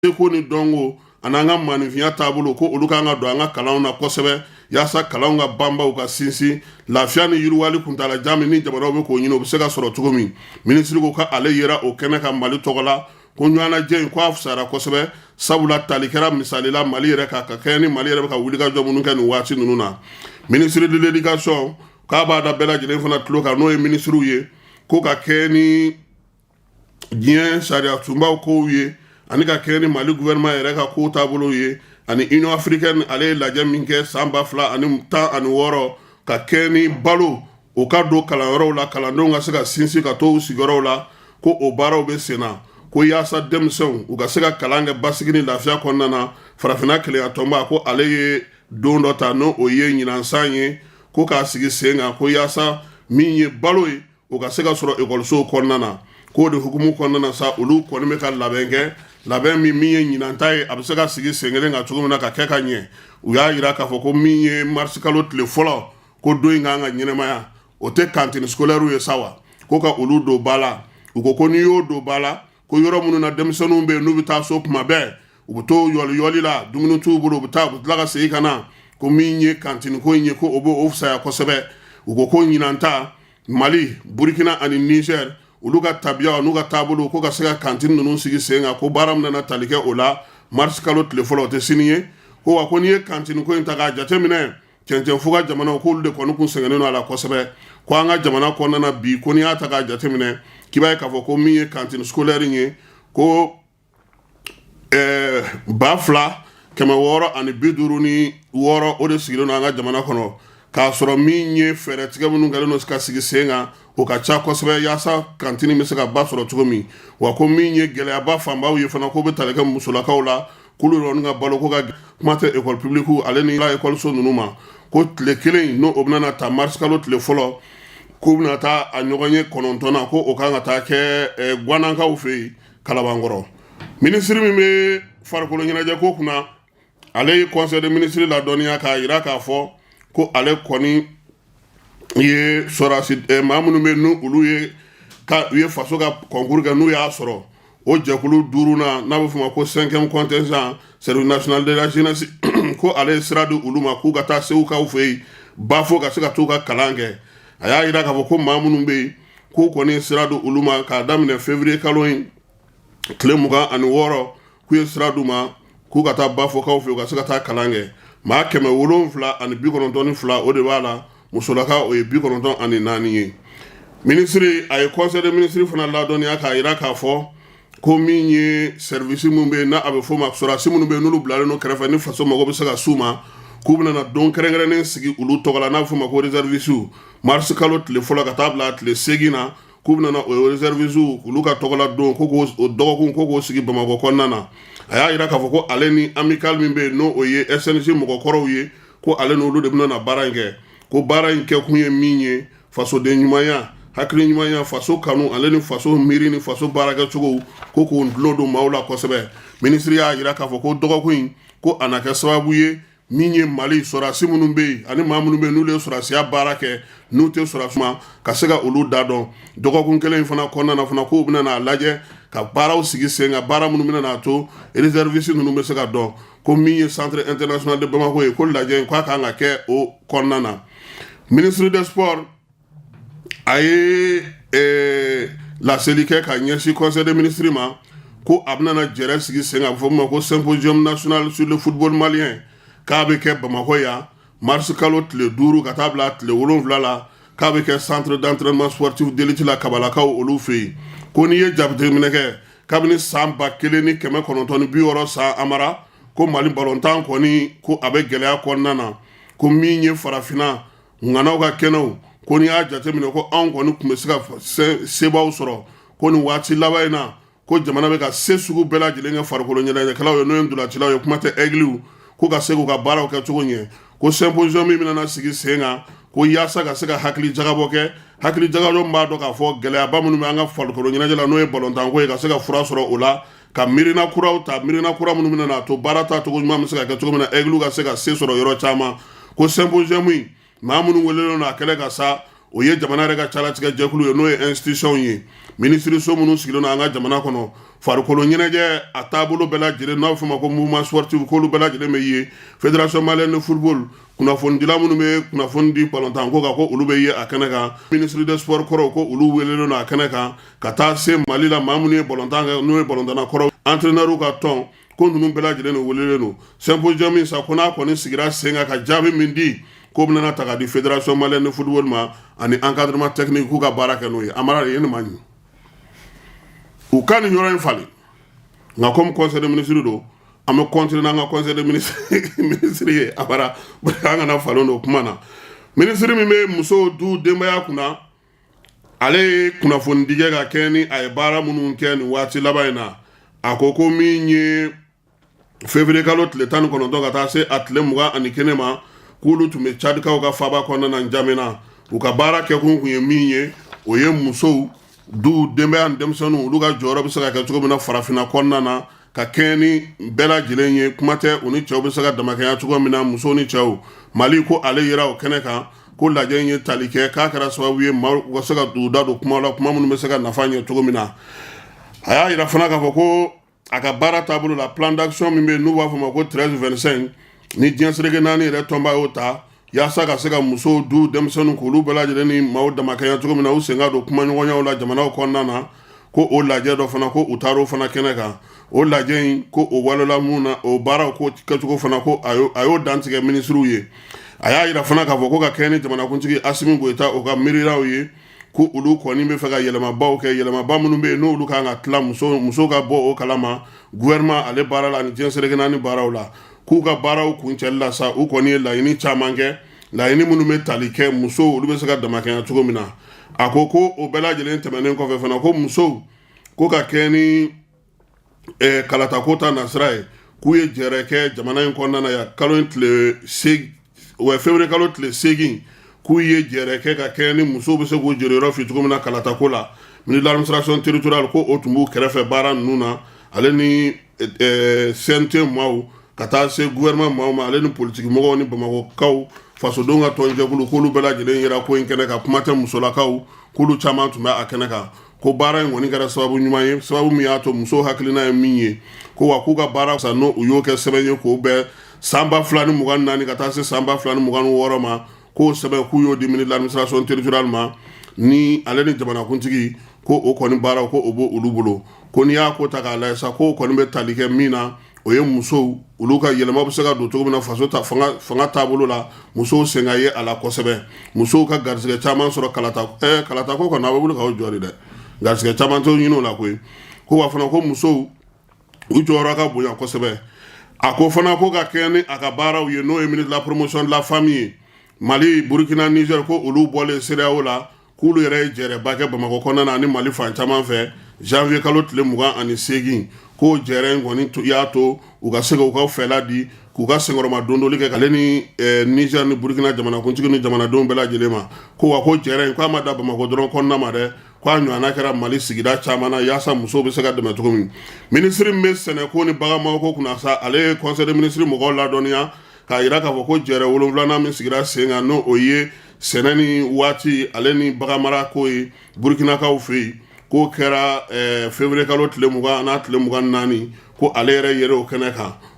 ko ni dɔnko ani an ka maanifinya taabolo ko olu kan ka don an ka kalanw na kosɛbɛ yaasa kalanw ka banbaw ka sinsin lafiya ni yiriwali kuntala jan min ni jamanaw bɛ k'o ɲini o bɛ se ka sɔrɔ cogo min minisiri ko ka ale yera o kɛnɛ ka Mali tɔgɔ la ko ɲɔgɔnnajɛ in ko a fisayara kosɛbɛ sabula tali kɛra misali la Mali yɛrɛ ka kɛ ni Mali yɛrɛ bɛ ka wulikajɔ minnu kɛ nin waati ninnu na ministre de l'éducation k'a b'a da bɛɛ lajɛlen fana tulo kan n'o ye ministriw ye ko ka kɛ ni diɲɛ sariya sunbaw kow ye ani ka kɛ ni Mali gouvernement yɛrɛ ka ko taabolo ye ani Union africaine ale ye lajɛ min kɛ san 2016 ka kɛ ni balo o ka don kalanyɔrɔw la kalandenw ka se ka sinsin ka to u sigiyɔrɔw la ko o baaraw bɛ sen na ko yaasa denmisɛnw u ka se ka kalan kɛ basigi ni lafiya kɔnɔna na farafinna kelenya tɔnba ko ale ye don dɔ ta n'o o ye ɲinansan ye ko k'a sigi sen kan ko yaasa min ye balo ye o ka se ka sɔrɔ ekɔlisow kɔnɔna na k'o de hukumu kɔnɔna na sa olu kɔni bɛ ka labɛn kɛ labɛn min ye ɲinanta ye a bɛ se ka sigi sen kelen kan cogo min na ka kɛ ka ɲɛ u y'a yira k'a fɔ ko min ye marisi kalo tile fɔlɔ ko don in kan ka ɲɛnɛmaya o tɛ kantine scolaire ye sa wa ko ka olu don ba la u ko n'i y'o don ba la ko yɔrɔ minnu na denmisɛnninw bɛ yen n'u bɛ taa so kuma bɛɛ u bɛ to yɔli la dumuni t'u bolo u bɛ tila ka segin ka na ko min ye kantine ko in ye ko o b'o fisaya kosɛbɛ u ko ɲinanta Mali Burkina ani Niger olu ka tabiya n'u ka taabolo ko ka se ka kantine ninnu sigi sen kan ko baara min nana tali kɛ o la marisi kalo tile fɔlɔ o tɛ sini ye ko wa ko n'i ye kantine ko in ta k'a jateminɛ cɛncɛn fo ka jamanaw k'olu de kɔni kun sɛgɛnnen don a la kosɛbɛ ko an ka jamana kɔnɔna bi ko n'i y'a ta k'a jateminɛ k'i b'a ye k'a fɔ ko min ye kantine scolaire ye ko 2656 o de sigilen don an ka jamana kɔnɔ k'a sɔrɔ min ye fɛɛrɛ tigɛ minnu kɛlen don ka sigi sen kan o ka ca kosɛbɛ yaasa kantine bɛ se ka ba sɔrɔ cogo min wa ko min ye gɛlɛyaba fanbaw ye fana ko bɛ tali kɛ musolakaw la k'olu yɔrɔ ka balo ko ka kuma tɛ école publique ale ni école-so ninnu ma ko tile kelen n'o o bɛna ta marisi kalo tile fɔlɔ k'u bɛna taa a ɲɔgɔn ye 9nan ko o kan ka taa kɛ Guanankaw fɛ yen Kalabankɔrɔ minisiri min bɛ farikolo ɲɛnajɛ ko kunna ale ye conseil de ministre ladɔnniya k'a jira k'a fɔ ko ale kɔni ye sɔrɔsi maa minnu bɛ n'u olu ye faso ka concours kɛ n'u y'a sɔrɔ o jɛkulu 5nan n'a bɛ f'o ma ko 5e contingent service national de la jeunesse ko ale ye sira di olu ma k'u ka taa segukaw fɛ yen bafo ka se ka t'u ka kalan kɛ a y'a jira k'a fɔ ko maa minnu bɛ yen k'u kɔni ye sira di olu ma k'a daminɛ février kalo in tile 26 k'u ye sira d'u ma k'u ka taa bafokaw fɛ yen u ka se ka taa kalan kɛ maa 792 o de b'a la musolaka o ye 94 ye minisiri a ye conseil de ministre fana ladɔnniya k'a jira k'a fɔ ko min ye service minnu bɛ yen n'a bɛ f'o ma sɔrɔdasi minnu bɛ yen n'olu bilalen don kɛrɛfɛ ni faso mago bɛ se ka s'u ma k'u bɛna don kɛrɛnkɛrɛnnen sigi olu tɔgɔ la n'a bɛ f'o ma ko réserviste marisi kalo tile fɔlɔ ka taa bila tile 8 na k'u bɛna o réserviste olu ka tɔgɔ la don ko o dɔgɔkun ko k'o sigi Bamakɔ kɔnɔna na a y'a jira k'a fɔ ko ale ni amical min bɛ yen n'o o ye SNC mɔgɔkɔrɔw ye ko ale n'olu de bɛna baara in kɛ ko baara in kɛ kun ye min ye fasoden ɲumanya hakili ɲumanya faso kanu ale ni faso miiri ni faso baarakɛcogo ko k'o dulon don maaw la kosɛbɛ minisiri y'a jira k'a fɔ ko dɔgɔkun in ko a na kɛ sababu ye min ye Mali sɔrɔdasi minnu bɛ yen ani maa minnu bɛ yen n'olu ye sɔrɔdasiya baara kɛ n'u tɛ sɔrɔdasi ma ka se ka olu da dɔn dɔgɔkun kelen in fana kɔnɔna na fana k'u bɛna n'a lajɛ ka baaraw sigi sen kan baara minnu bɛna n'a to réserviste ninnu bɛ se ka dɔn ko min ye centre international de Bamako ye ko lajɛ in k'a kan ka kɛ o kɔnɔna na ministre des sports a ye laseli kɛ ka ɲɛsin conseil des ministres ma ko a bɛna jɛrɛ sigi sen kan a bɛ fɔ o ma ko symposium national sur le football malien k'a bɛ kɛ Bamakɔ yan marisi kalo tile 5 ka taa bila tile 7 la k'a bɛ kɛ centre d'entraînement sportif d'élite la Kabalakaw olu fɛ yen ko n'i ye jateminɛ kɛ kabini san 1960 san amara ko Mali balontan kɔni ko a bɛ gɛlɛya kɔnɔna na ko min ye farafinna ŋanaw ka kɛnɛw ko n'i y'a jateminɛ ko anw kɔni tun bɛ se ka sebaw sɔrɔ ko nin waati laban in na ko jamana bɛ ka se sugu bɛɛ lajɛlen kɛ farikolo ɲɛnajɛkɛlaw ye n'o ye ndolancilaw ye kuma tɛ aigliw ko ka se k'u ka baaraw kɛ cogo ɲɛ ko symposium min bɛna sigi sen kan ko yaasa ka se ka hakili jagabɔ kɛ hakili jagabɔ b'a dɔn k'a fɔ gɛlɛyaba minnu bɛ an ka farikolo ɲɛnajɛ la n'o ye balontanko ye ka se ka fura sɔrɔ o la ka miirina kuraw ta miirina kura minnu bɛna n'a to baara tacogo ɲuman bɛ se ka kɛ cogo min na aigliw ka se ka se sɔrɔ yɔrɔ caman ko symposium in maa minnu welelen don a kɛlɛ ka sa o ye jamana yɛrɛ ka calatigɛ jɛkulu ye n'o ye institution ye ministre so minnu sigilen an ka jamana kɔnɔ farikolo ɲɛnajɛ a taabolo bɛɛ lajɛlen n'a bɛ fɔ o ma ko mouvement sportif k'olu bɛɛ lajɛlen bɛ ye fédération malienne de football kunnafonidila minnu bɛ kunnafoni di balontan ko kan ko olu bɛ ye a kɛnɛ kan ministre des sports kɔrɔw ko olu welelen don a kɛnɛ kan ka taa se mali la maa minnu ye balontan kɛ n'o ye balontanna kɔrɔw entraîneur ka tɔn ko ninnu bɛɛ lajɛlen de welelen don symposium min sa ko n'a kɔni sigira sen kan ka jaabi min di ko bɛna ta ka di fédération malienne de football ma ani encadrement technique k'u ka baara kɛ n'o ye amara ye nin ma ɲi u ka nin yɔrɔ in falen nka comme conseil de ministre don an bɛ continuer n'an ka conseil de ministre ye amara an kana falen don kuma na ministre min bɛ muso du denbaya kunna ale ye kunnafonidikɛ ka kɛ ni a ye baara minnu kɛ nin waati laban in na a ko ko min ye février kalo tile 19 ka taa se a tile 21 ma k'olu tun bɛ cadikaw ka faaba kɔnɔna na Njamena u ka baara kɛkun kun ye min ye o ye musow du denbaya ni denmisɛnninw olu ka jɔyɔrɔ bɛ se ka kɛ cogo min na farafinna kɔnɔna na ka kɛɲɛ ni bɛɛ lajɛlen ye kuma tɛ u ni cɛw bɛ se ka damakɛnya cogo min na musow ni cɛw Mali ko ale yera o kɛnɛ kan ko lajɛ in ye tali kɛ k'a kɛra sababu ye maaw ka se ka da don kuma la kuma minnu bɛ se ka nafa ɲɛ cogo min na a y'a yira fana k'a fɔ ko a ka baara taabolo la plan d'action min bɛ yen n'u b'a fɔ o ma ko 1325 ni diɲɛ seleke 4 yɛrɛ tɔnba y'o ta yaasa ka se ka musow du denmisɛnninw k'olu bɛɛ lajɛlen ni maaw damakɛnya cogo min na u sen ka don kumaɲɔgɔnyaw la jamanaw kɔnɔna na ko o lajɛ dɔ fana ko u taar'o fana kɛnɛ kan o lajɛ in ko o walola mun na o baaraw ko kɛcogo fana ko a y'o dantigɛ minisiriw ye a y'a yira fana k'a fɔ ko ka kɛ ni jamanakuntigi Asimi Goyita o ka miiriraw ye ko olu kɔni bɛ fɛ ka yɛlɛmabaw kɛ yɛlɛmaba minnu bɛ yen n'olu kan ka tila muso ka bɔ o kalama gouvernement ale baara la ani diɲɛ seleke 4 baaraw la k'u ka baaraw kuncɛli la sa u kɔni ye laɲini caman kɛ laɲini minnu bɛ tali kɛ musow olu bɛ se ka damakɛnya cogo min na a ko o bɛɛ lajɛlen tɛmɛnen kɔfɛ fana ko musow ko ka kɛ ni kalatako ta nasira ye k'u ye jɛrɛ kɛ jamana in kɔnɔna na yan kalo in tile 8 février kalo tile 8 k'u ye jɛrɛ kɛ ka kɛ ni musow bɛ se k'u jɔyɔrɔ fi cogo min na kalatako la ministre de l'administration territoriale ko o tun b'u kɛrɛfɛ baara ninnu na ale ni CNT maaw ka taa se gouvernement maaw ma ale ni politique mɔgɔw ni Bamakokaw fasodenw ka tɔnjɛkulu k'olu bɛɛ lajɛlen yera ko in kɛnɛ kan kuma tɛ musolakaw k'olu caman tun bɛ a kɛnɛ kan ko baara in kɔni kɛra sababu ɲuman ye sababu min y'a to musow hakilina ye min ye ko wa k'u ka baara sa n'o u y'o kɛ sɛbɛn ye k'o bɛn san 2024 ka taa se san 2026 ma k'o sɛbɛn k'u y'o di ministre de l'administration territoriale ma ni ale ni jamanakuntigi ko o kɔni baaraw ko o b'o olu bolo ko n'i y'a ko ta k'a lajɛ sa ko o kɔni bɛ tali kɛ min na o ye musow olu ka yɛlɛma bɛ se ka don cogo min na faso fanga taabolo la musow sen ka ye a la kosɛbɛ musow ka garisɛgɛ caman sɔrɔ kalata ko kɔni a bɛ wuli k'aw jɔ de dɛ garisɛgɛ caman t'o ɲini o la koyi ko wa fana ko musow u jɔyɔrɔ ka bonya kosɛbɛ a ko fana ko ka kɛ ni a ka baaraw ye n'o ye ministre de la promotion de la famille ye Mali Burkina Niger ko olu bɔlen CEDEAO la k'olu yɛrɛ ye jɛrɛba kɛ Bamako kɔnɔna na ani Mali fan caman fɛ janvier kalo tile 28 k'o jɛrɛ in kɔni y'a to u ka se ka u ka fɛla di k'u ka senkɔrɔma dondoli kɛ ale ni Niger ni Burkina jamanakuntigi ni jamanadenw bɛɛ lajɛlen ma ko wa ko jɛrɛ in k'a ma da Bamako dɔrɔn kɔnɔna ma dɛ k'a ɲɔgɔnna kɛra Mali sigida caman na yaasa musow bɛ se ka dɛmɛ cogo min ministre min bɛ sɛnɛko ni baganmarako kunna sa ale ye conseil de ministre mɔgɔw ladɔnniya k'a yira k'a fɔ ko jɛrɛ 7 min sigira sen kan n'o o ye sɛnɛ ni waati ale ni baganmarako ye Burkinakaw fɛ yen k'o kɛra février kalo tile 20 n'a tile 24 ko ale yɛrɛ yɛrɛ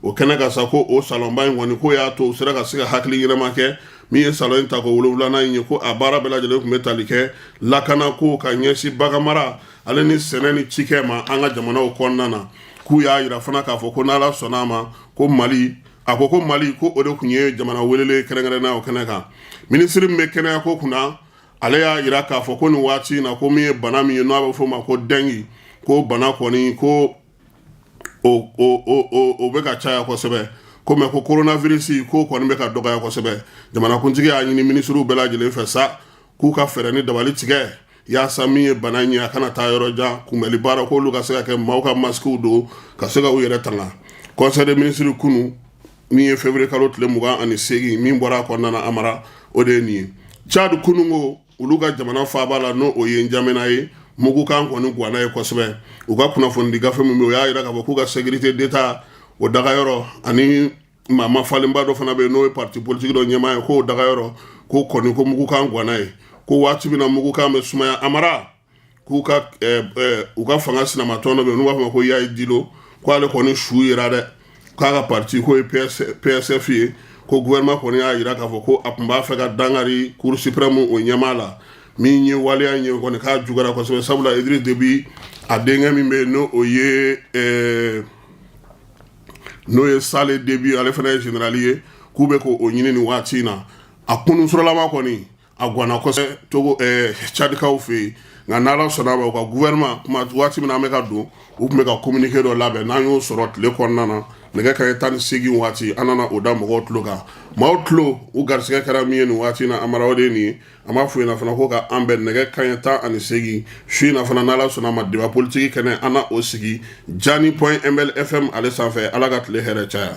o kɛnɛ kan sa ko o salonba in kɔni ko y'a to u sera ka se ka hakili yɛlɛma kɛ min ye salon in ta ko 7 in ye ko a baara bɛɛ lajɛlen tun bɛ tali kɛ lakana ko ka ɲɛsin baganmara ale ni sɛnɛ ni cikɛ ma an ka jamanaw kɔnɔna na k'u y'a yira fana k'a fɔ ko n'Ala sɔnna a ma ko Mali a ko Mali ko o de tun ye jamana welele kɛrɛnkɛrɛnna o kɛnɛ kan ministre min bɛ kɛnɛya ko kunna ale y'a yira k'a fɔ ko nin waati in na ko min ye bana min ye n'a bɛ fɔ o ma ko dengue ko bana kɔni ko o bɛ ka caya kosɛbɛ ko mɛ ko coronavirus ko kɔni bɛ ka dɔgɔya kosɛbɛ jamanakuntigi y'a ɲini ministrew bɛɛ lajɛlen fɛ sa k'u ka fɛɛrɛ ni dabali tigɛ yaasa min ye bana in ye a kana taa yɔrɔ jan kunbɛli baara k'olu ka se ka kɛ maaw ka masques don ka se ka u yɛrɛ tanga conseil des ministres kunu min ye février kalo tile 28 min bɔra a kɔnɔna na amara o de ye nin ye Tchad kunungo olu ka jamana faaba la n'o o ye Njamena ye mugukan kɔni guwana ye kosɛbɛ u ka kunnafonidi gafe min bɛ u y'a yira k'a fɔ k'u ka sécurité d'état o dagayɔrɔ ani maa falenba dɔ fana bɛ yen n'o ye parti politique dɔ ɲɛmaa ye k'o dagayɔrɔ k'o kɔni ko mugukan guwana ye ko waati min na mugukan bɛ sumaya amara k'u ka fanga sinamatɔn dɔ bɛ yen n'u b'a fɔ ma ko Yayi Dilo k'ale kɔni su yira dɛ k'a ka parti k'o ye PSF ye ko gouvernement kɔni y'a yira k'a fɔ ko a tun b'a fɛ ka dangari Cour suprême o ɲɛmaa la min ye waleya in ye kɔni k'a juguyara kosɛbɛ sabula Idriss Déby a denkɛ min bɛ yen n'o ye Sale Déby ale fana ye général ye k'u bɛ k'o ɲini nin waati in na a kununsuralama kɔni a guwanna kosɛbɛ Togo Tchadikaw fɛ yen nka n'Ala sɔnna ma u ka gouvernement kuma waati min na an bɛ ka don u tun bɛ ka communiqué dɔ labɛn n'an y'o sɔrɔ tile kɔnɔna na nɛgɛ kanɲɛ 18 waati an nana o da mɔgɔw tulo kan maaw tulo u garisɛgɛ kɛra min ye nin waati in na Amara o de ye nin ye an b'a fɔ yen fana ko ka an bɛn nɛgɛ kanɲɛ 18 su in na fana n'Ala sɔnna ma débat politique kɛnɛ an na o sigi Jani.ml FM ale sanfɛ Ala ka tile hɛrɛ caya.